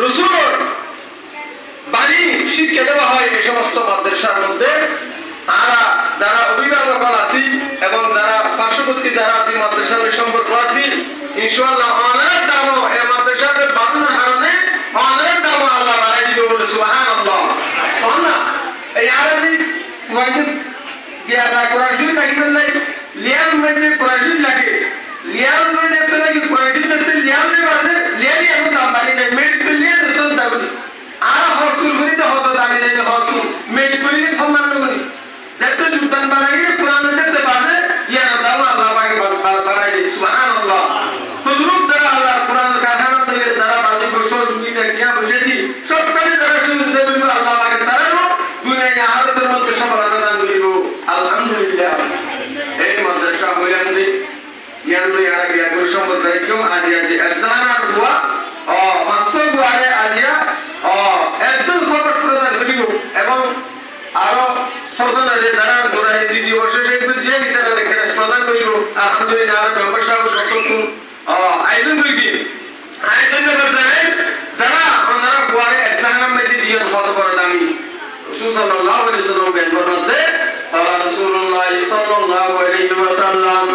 রাসূল বাণী শিক্ষা দেওয়া হয় এই সমস্ত মাদ্রাসার মধ্যে। আর যারা অভিভাবক আছি এবং যারা পার্শ্ববর্তী যারা আছি মাদ্রাসার সম্পর্ক আছি, ইনশাআল্লাহ অনেক দামও এই মাদ্রাসার বাঁধানোর কারণে অনেক দামও আল্লাহ বাড়াই দিবে বলে সুবহানাল্লাহ। শোনা এই আরবি ওয়াইদ দিয়া দা কোরআন শরীফ লাগি বললে লিয়াল মধ্যে কোরআন শরীফ লাগে, লিয়াল মধ্যে তো লাগি কোরআন শরীফ তো লিয়াল নে বাজে লিয়ালি এমন দাম বাড়ি যায় মেড লিয়াল সব দাও আর হসুল করি তো হতো দাঁড়িয়ে যাবে হসুল মেড করি সম্মান করি যেতে জুতান বানাই কোরআন যেতে বাজে ইয়া দাও আল্লাহ পাকে বাড়াই দিই সুবহানাল্লাহ। তো গ্রুপ যারা আল্লাহ কোরআনের কারখানা থেকে যারা বাজে বসে দুইটা কিয়া বসেছি সব কাজে যারা শুরু দেবে আল্লাহ পাকে তারাও দুনিয়ায় আরতের মধ্যে সফলতা দান করিব আলহামদুলিল্লাহ। এই মাদ্রাসা হইলান্দি ইয়ান্দি আর গিয়া কোন সম্পর্কে কেউ আজ আজ আজানার হুয়া ও মাসব আরে আলিয়া ও একজন সবক প্রদান করিব এবং আরো সরদারে যারা গোড়ায় দ্বিতীয় বর্ষে সেই যে তারা লেখা প্রদান করিব আলহামদুলিল্লাহ। আর ব্যবসা সকলকে আয়োজন করিবে আয়োজন করতে যারা ওনারা বুয়ারে একলাম মেদি দিয়ে কত বড় দামি রাসূল সাল্লাল্লাহু আলাইহি ওয়াসাল্লাম বেনবর মধ্যে আল্লাহ রাসূলুল্লাহ সাল্লাল্লাহু আলাইহি ওয়াসাল্লাম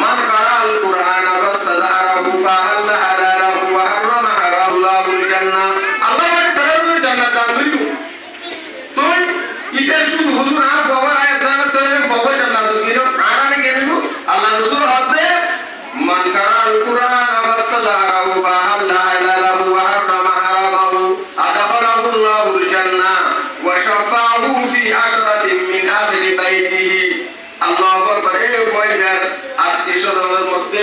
মান কারাল কুরআন ফাস্তাযারাহু ফাহাল্লা হালালাহু ওয়া হারামা হারাল্লাহুল জান্নাহ। আল্লাহ পাক তাআলা জান্নাত দান করিব। তুই ইটা শুধু হুজুর না বাবা আয়াত জান্নাত তোরে বাবা জান্নাত দিল আরানে কেনিব আল্লাহ রাসূল হাতে মান কারাল কুরআন ফাস্তাযারাহু ফাহাল্লা হালালাহু ওয়া হারামা হারামাহু আদাখালাহুল্লাহুল জান্নাহ ওয়া শাফাআহু ফি আশরাতিন মিন আহলি বাইতিহি। আল্লাহু আকবার। এই ওয়াইদার আত্মীয়স্বজনের মধ্যে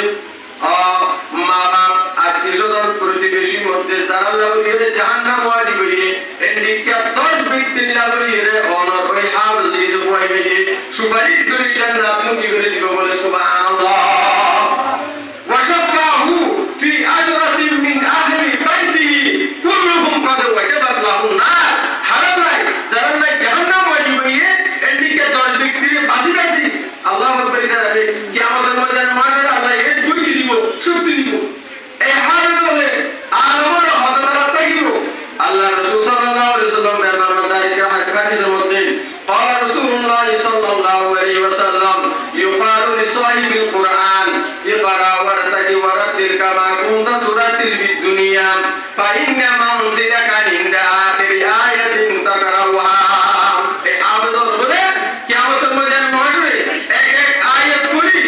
মা বাপ আত্মীয়স্বজন প্রতিবেশীর মধ্যে যারা লাগিয়ে জাহান্নাম ওয়াদি করিয়ে এন্ডিকা 10 ব্যক্তি লাগিয়ে অনর ওই হাল দিয়ে বইয়ে সুপারিশ করে জান্নাত মুক্তি করে দিব বলে সুবহানাল্লাহ। ওয়া শাফাআহু ফি আশরাতিন মিন আহলি বাইতিহি কুল্লুহুম কদ ওয়াজাবাত লাহুন নার। হারালাই যারা জাহান্নাম ওয়াদি করিয়ে এন্ডিকা 10 ব্যক্তির বাঁচি বাঁচি আল্লাহ আকবার করে কিয়ামতের ময়দানে মাঠে আল্লাহ এই দুইটি দিব শক্তি দিব এই হারে বলে আলমর হযরত তাকিব আল্লাহ রাসূল সাল্লাল্লাহু আলাইহি ওয়াসাল্লাম বেরবার মধ্যে হাদিসের মধ্যে قال رسول الله صلى الله عليه وسلم يقال لصاحب القرآن اقرأ وارتقي ورتل كما كنت ترتل في الدنيا فإن منزلك عند آخر آية تقرأها। এই আবেদন বলে কিয়ামতের ময়দানে মাঠে এক এক আয়াত পড়ি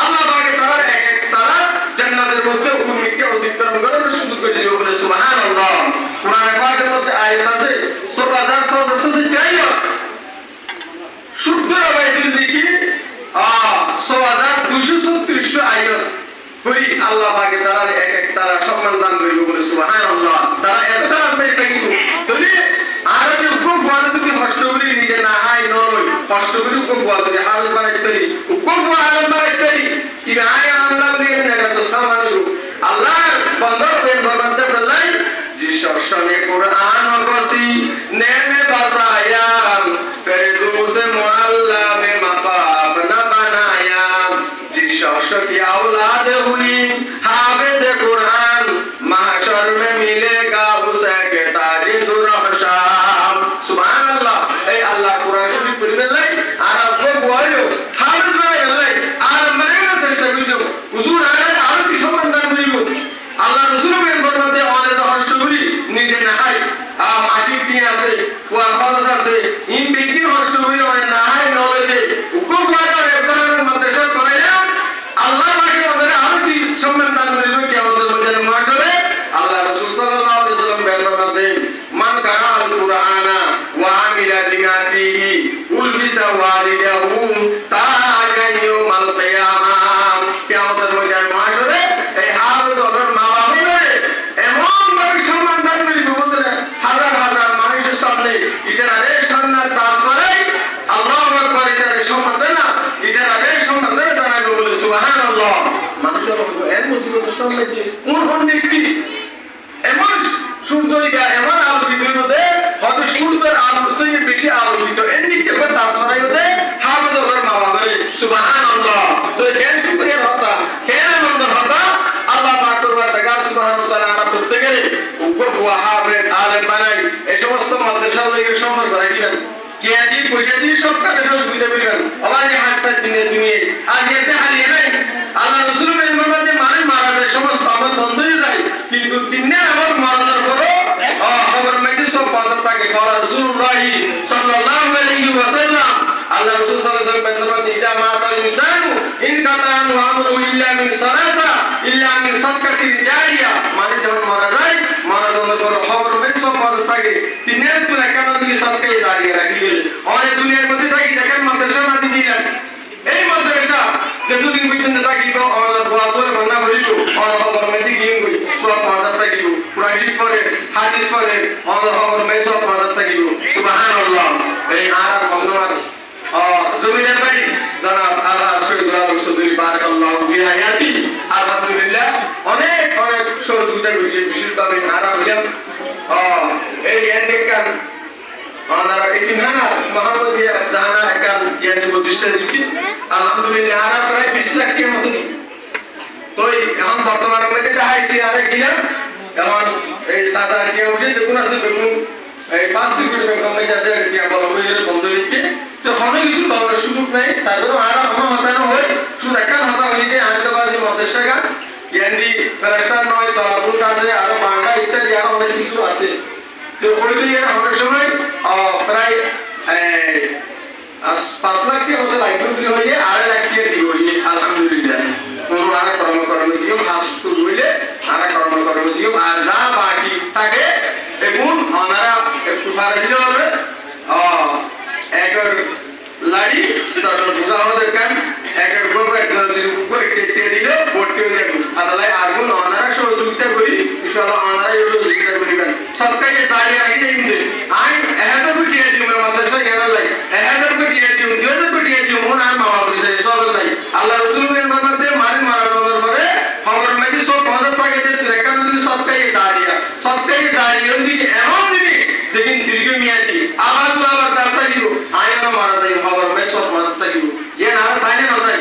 আল্লাহ পাকে তারা এক এক তারা জান্নাতের মধ্যে ভূমিকে অতিক্রম করার সুযোগ করে দিবে বলে সুবহানাল্লাহ। কোরআনে পাকের মধ্যে আয়াত আছে সূরা 466 আয়াত শুদ্ধ বাইতুল লিখি 6236 আয়াত পড়ি আল্লাহ পাকে তারা এক এক তারা সম্মান দান করিবে বলে সুবহানাল্লাহ। তারা এত তারা পেতে কিন্তু তবে আরবি হুকুম ওয়ালা যদি কষ্ট করি নিজে না হাই নয় কষ্ট করি হুকুম ওয়ালা যদি হারুন বানাইতে পারি হুকুম ওয়ালা বানাইতে পারি কি আয় আল্লাহ বলে না তো সামান আল্লাহ বন্দর বেন বন্দর বলাই জিশনে কুরআন ওয়াসি নেমে বাসায়া ফেরদৌসে মুআল্লামে মাকাব না বানায়া জিশশ কি औलाद हुई हाफिज कुरान महशर में मिलेगा उसे के ताज दुरहशाम। सुबहानाल्लाह। এই আল্লাহ কোরআন শরীফ পড়বে লাই আর আপনি বলো হাফিজ বানাই লাই আর মানে চেষ্টা করিও হুজুর আর কি সম্মান দান করিব আল্লাহ রাসূল বেন বলতে অনেক কষ্ট করি নিজে না খাই মাসিক কি আছে কোরআন খরচ আছে ইন ব্যক্তি কষ্ট করি অনেক না খাই নলে হুকুম করে একজনের মাদ্রাসা করাইয়া আল্লাহ পাকে ওদের আর কি সম্মান দান করিব কিয়ামতের ময়দানে মাঠে আল্লাহ রাসূল সাল্লাল্লাহু আলাইহি ওয়াসাল্লাম বের মান কারাল কুরআনা ওয়া আমিলা বিমা ফিহি উলবিসা ওয়ালিদাহু তাআকান ইয়াউমাল কিয়ামাহ। কিয়ামতের ময়দানে মাঠে এই হাফেজ ওদের মা বাবা এমন ভাবে সম্মান দান করিব বলতে হাজার হাজার মানুষের সামনে ইতারা রে সম্মান চাষ করে আল্লাহু আকবার ইতারা সম্মান দেয় না ইতারা রে সম্মান দেয় জানাইবো বলে সুবহানাল্লাহ। মানুষের এর মুসিবতের সামনে কোন কোন ব্যক্তি এমন সূর্যইটা এমন আলোকিত হতে হয়তো সূর্যের আলো চেয়ে বেশি আলোকিত এদিকে করে চাষ করাই হতে হাফেজ ওদের মা বাবা রে সুবহানাল্লাহ। তো কেন শুকরিয়া হতা কেন আনন্দ হতা আল্লাহ পাক করবার দেখা সুবহানাল্লাহ। করতে গেলে হাফেজ আলেম বানাই এই সমস্ত মাদ্রাসার লোকের সম্পর্ক রাখিবেন কে দিয়ে পয়সা দিয়ে সব কাজে সহযোগিতা করবেন আবার এই হাত সাত দিনের দুনিয়ে আজ এসে হারিয়ে নাই আল্লাহ রসুল যে মানুষ মারা যায় সমস্ত আমার বন্ধ হয়ে যায় কিন্তু তিন আমার মরণের পরও খবর মেয়েটি সব বাজার থাকে রাসূলুল্লাহ সাল্লাল্লাহু আলাইহি ওয়াসাল্লাম আল্লাহ রাসূল সাল্লাল্লাহু আলাইহি ওয়াসাল্লাম ইজা মাতাল ইনসানু ইন কাতান ওয়া আমরু ইল্লা মিন সালাসা ইল্লা মিন সাদকাতিন জারিয়া মানে যখন মারা যায় মারা যাওয়ার পর খবর মেয়েটি সব বাজার থাকে তিনের তুলে কেন দিকে সদকায়ে জারিয়া রাখি গেলে অনেক দুনিয়ার মধ্যে থাকি দেখেন মাদ্রাসার মাধ্যমে দিলেন এই মাদ্রাসা যতদিন পর্যন্ত থাকিব আমাদের ওয়াজের বাংলা বলিব অনেক খবর মেয়েটি গিয়ে সব বাজার থাকিব কোরআন পড়ে হাদিস পড়ে আমাদের খবর মেয়ে সব বাজার থাকিব সুবহানাল্লাহ এই আর মজমার জমিদার ভাই জনাব আল্লাহ শহীদুল্লাহ চৌধুরী বারাকাল্লাহু ফি হায়াতি আলহামদুলিল্লাহ অনেক অনেক সহযোগিতা করিয়ে বিশেষভাবে নারা হইলাম এই এন্ডেকান ওনারা এতিমখানা মোহাম্মদিয়া জাহানা একান ইয়ানি প্রতিষ্ঠা দিচ্ছি আলহামদুলিল্লাহ আর প্রায় 20 লাখ টাকার মতো তো এখন বর্তমানে আমরা যেটা হাইছি আরে গিলাম এখন এই 7,000 টাকা উঠে দেখুন আছে দেখুন এই 5 কোটি টাকা কমে যাচ্ছে টাকা বলা হয়ে বন্ধ দিচ্ছে তো কোনো কিছু পাওয়ার সুযোগ নাই তারপরে আর কোনো হতানো হয় শুধু একটা হতা হইতে আনন্দবাদী মাদ্রাসা ইয়ানি ফেরেশতার নয় তলাবুল আছে আর বাংলা ইত্যাদি আরো অনেক কিছু আছে তো ওইগুলো এটা অনেক সময় প্রায় 5 লাখ টাকা মতো লাইব্রেরি হয়ে 2.5 লাখ টাকা দিয়ে হয়ে আলহামদুলিল্লাহ কোনো আর কর্ম দিও হাস শুরু হইলে আর কর্ম দিও আর যা বাকি থাকে এখন ওনারা একটু ফারে দিলে হবে একর লাড়ি তারপর বুঝা হবে কান একর গোবর একর দিলে উপরে কেটে দিলে ভর্তি হয়ে যাবে আদালাই আর কোন ওনারা সহযোগিতা করি ইনশাআল্লাহ ওনারা সহযোগিতা করিবেন সবটাকে দাঁড়িয়ে রাখি দেই কিন্তু আই 1000 কোটি দিও মাদ্রাসা কেন লাই 1000 কোটি দিও 2000 কোটি দিও মন আর মাওয়া করিছে সব লাই আল্লাহ রাসূলের মানতে মানে মারানোর পরে খবর মেজি সব বাজার থাকে যে রেখান যদি সবটাই দাঁড়িয়ে দিকে এমন দিকে যেদিন দীর্ঘমেয়াদী আবার যাত্রা দিব আয়না মারা যায় খবর মেজি সব বাজার থাকিব ইয়ে না সাইনে না সাই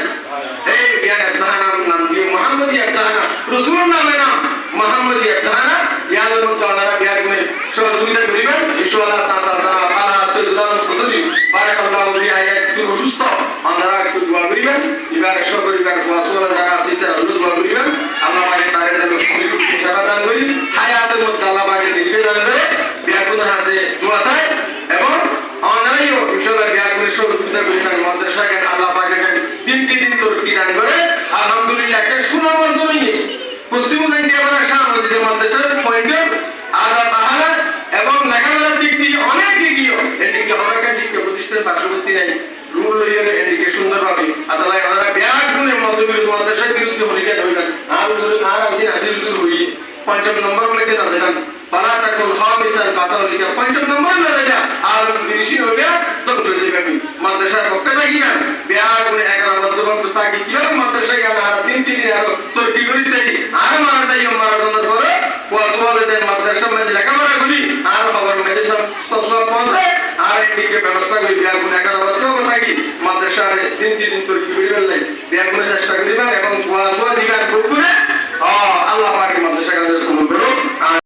এই জ্ঞান জাহানার নাম দিয়ে মুহাম্মদিয়া জাহানা রাসূলুর নামে নাম মুহাম্মদিয়া জাহানা ইয়াদের মধ্যে ওনারা বিয়ার করে সহযোগিতা করিবেন ইনশাআল্লাহ সাসাদা আল্লাহ সাল্লাল্লাহু আলাইহি বারাকাল্লাহু ফি হায়াতি সুস্থ ওনারা একটু দোয়া করিবেন এবার সকলবার ওয়াসওয়ালা যারা আছে তারা দোয়া করিবেন আল্লাহ পাকে তারে সেবা দান করি হায়াতের মধ্যে আল্লাহ পাকে দিলে দান করে বিয়ার কোন আছে দোয়া চাই এবং ওনারাইও ইনশাআল্লাহ বিয়ার করে সহযোগিতা করিবেন মাদ্রাসাকে আল্লাহ পাকে দিন তরক্কি দান করে আলহামদুলিল্লাহ একটা সুনামর জমিনে পশ্চিমবঙ্গে আমরা সামনে মাদ্রাসার পয়েন্ট আর তাহারা এবং লেখাপড়ার দিক দিয়ে অনেক এগিয়ে এদিকে অনেক শিক্ষা প্রতিষ্ঠান পার্শ্ববর্তী নাই রুল লইয়ে এদিকে সুন্দরভাবে আদালয় ওনারা ব্যাগ গুণে মাদ্রাসার বিরুদ্ধে হলিকা ধরবেন আর একদিন আসিল হই 5 নম্বর লেখে না দেন পালা তাকুল খামিসান কাতালিকা 5 নম্বর না দেখা আর বেশি হবে তো চলে যাবে মাদ্রাসার পক্ষে থাকিবেন ব্যাগ গুণে 11 বদ্ধবন্ধ থাকি কিভাবে মাদ্রাসায় গেল আর 3 দিন আর তোর কি করিতে থাকি আর মারা যাই মারা যাওয়ার পরে ওয়াসওয়ালাদের মাদ্রাসা মধ্যে লেখাপড়া করি আর খবর মেজে সব পৌঁছে আর এদিকে ব্যবস্থা করি ব্যাগ গুণে 11 বদ্ধ থাকি মাদ্রাসার 3 দিন তোর কি করিবেন লাই ব্যাগ গুণে চেষ্টা করিবেন এবং ওয়াসওয়ালা দিবেন করে আল্লাহ পাক